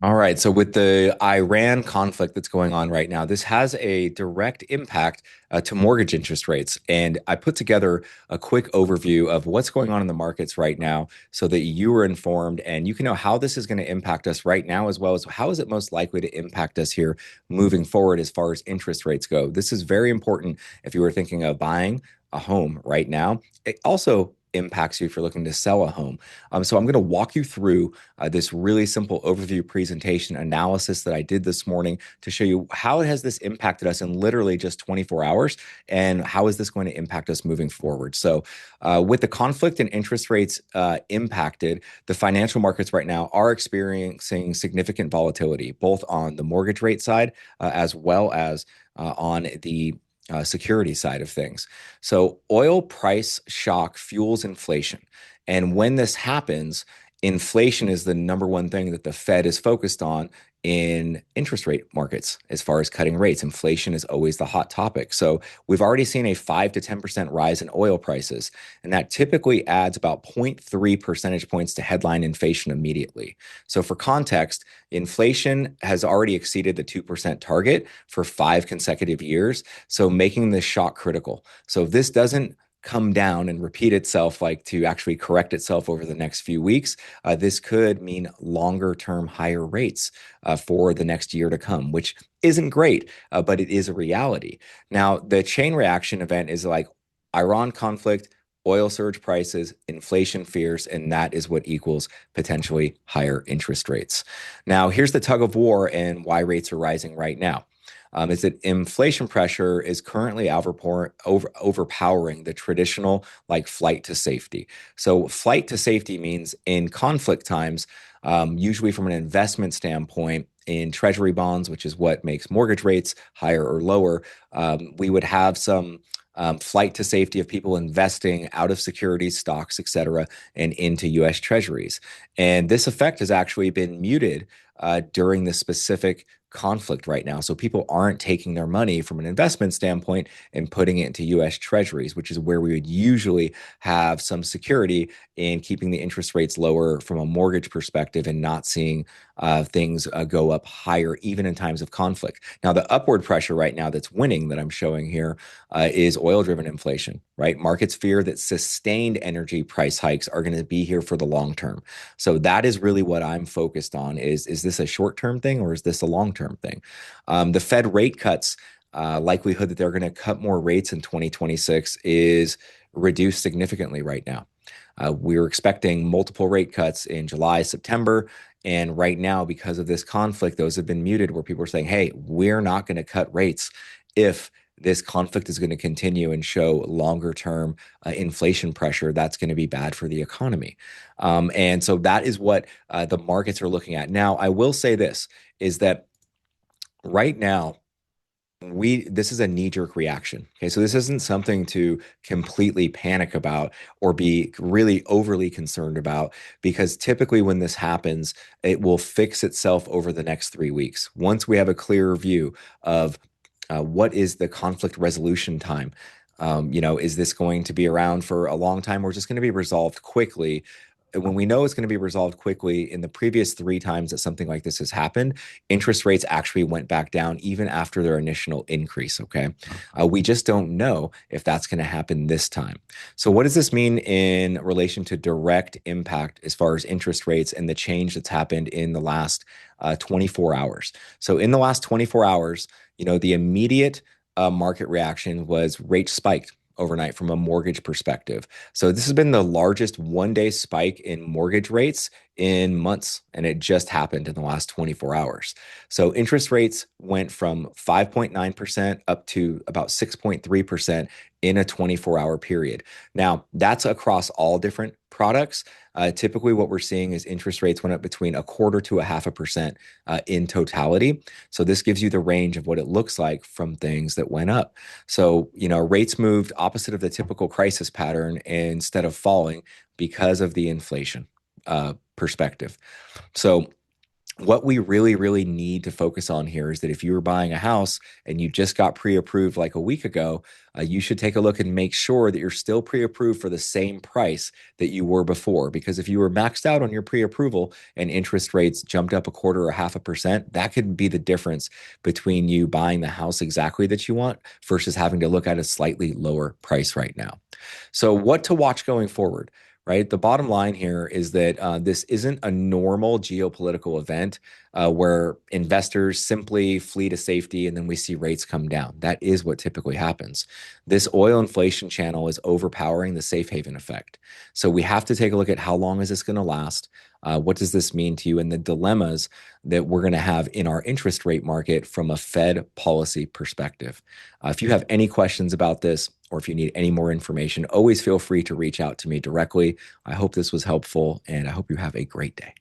All right. So, with the Iran conflict that's going on right now, this has a direct impact to mortgage interest rates. And I put together a quick overview of what's going on in the markets right now so that you are informed and you can know how this is going to impact us right now, as well as how is it most likely to impact us here moving forward as far as interest rates go. This is very important if you were thinking of buying a home right now. It also impacts you if you're looking to sell a home. So I'm going to walk you through this really simple overview presentation analysis that I did this morning to show you how has this impacted us in literally just 24 hours and how is this going to impact us moving forward. So with the conflict and interest rates impacted, the financial markets right now are experiencing significant volatility, both on the mortgage rate side as well as on the security side of things. So, oil price shock fuels inflation. And when this happens, inflation is the number one thing that the Fed is focused on in interest rate markets as far as cutting rates. Inflation is always the hot topic. So we've already seen a 5 to 10% rise in oil prices, and that typically adds about zero point 0.3 percentage points to headline inflation immediately. So for context, inflation has already exceeded the 2% target for 5 consecutive years, so making this shock critical. So if this doesn't come down and repeat itself, like to actually correct itself over the next few weeks, this could mean longer term higher rates for the next year to come, which isn't great, but it is a reality. Now, the chain reaction event is like Iran conflict, oil surge prices, inflation fears, and that is what equals potentially higher interest rates. Now, here's the tug of war and why rates are rising right now. Is that inflation pressure is currently overpowering the traditional like flight to safety. So, flight to safety means in conflict times, usually from an investment standpoint, in treasury bonds, which is what makes mortgage rates higher or lower, we would have some flight to safety of people investing out of securities, stocks, et cetera, and into US treasuries. And this effect has actually been muted during this specific conflict right now. So people aren't taking their money from an investment standpoint and putting it into US treasuries, which is where we would usually have some security in keeping the interest rates lower from a mortgage perspective and not seeing things go up higher, even in times of conflict. Now, the upward pressure right now that's winning that I'm showing here is oil driven inflation, right? Markets fear that sustained energy price hikes are going to be here for the long term. So that is really what I'm focused on is this a short term thing or is this a long term thing? The Fed rate cuts, likelihood that they're going to cut more rates in 2026 is reduced significantly right now. We're expecting multiple rate cuts in July, September. And right now, because of this conflict, those have been muted where people are saying, hey, we're not going to cut rates if this conflict is going to continue and show longer term inflation pressure. That's going to be bad for the economy. And so that is what the markets are looking at. Now, I will say this is that right now, this is a knee-jerk reaction. Okay, so this isn't something to completely panic about or be really overly concerned about because typically when this happens, it will fix itself over the next 3 weeks. Once we have a clearer view of what is the conflict resolution time? Is this going to be around for a long time or is this going to be resolved quickly? When we know it's going to be resolved quickly, in the previous 3 times that something like this has happened, interest rates actually went back down even after their initial increase. Okay. We just don't know if that's going to happen this time. So, what does this mean in relation to direct impact as far as interest rates and the change that's happened in the last 24 hours? So, in the last 24 hours, the immediate market reaction was rates spiked overnight from a mortgage perspective. So this has been the largest one-day spike in mortgage rates in months, and it just happened in the last 24 hours. So interest rates went from 5.9% up to about 6.3% in a 24-hour period. Now, that's across all different products. Typically, what we're seeing is interest rates went up between a quarter to a 0.5% in totality. So this gives you the range of what it looks like from things that went up. So, rates moved opposite of the typical crisis pattern instead of falling because of the inflation perspective. So What we really need to focus on here is that if you were buying a house and you just got pre-approved like a week ago, you should take a look and make sure that you're still pre-approved for the same price that you were before. Because if you were maxed out on your pre-approval and interest rates jumped up a quarter or 0.5%, that could be the difference between you buying the house exactly that you want versus having to look at a slightly lower price right now. So what to watch going forward? Right. The bottom line here is that this isn't a normal geopolitical event where investors simply flee to safety and then we see rates come down. That is what typically happens. This oil inflation channel is overpowering the safe haven effect. So we have to take a look at how long is this going to last? What does this mean to you? And the dilemmas that we're going to have in our interest rate market from a Fed policy perspective. If you have any questions about this, or if you need any more information, always feel free to reach out to me directly. I hope this was helpful, and I hope you have a great day.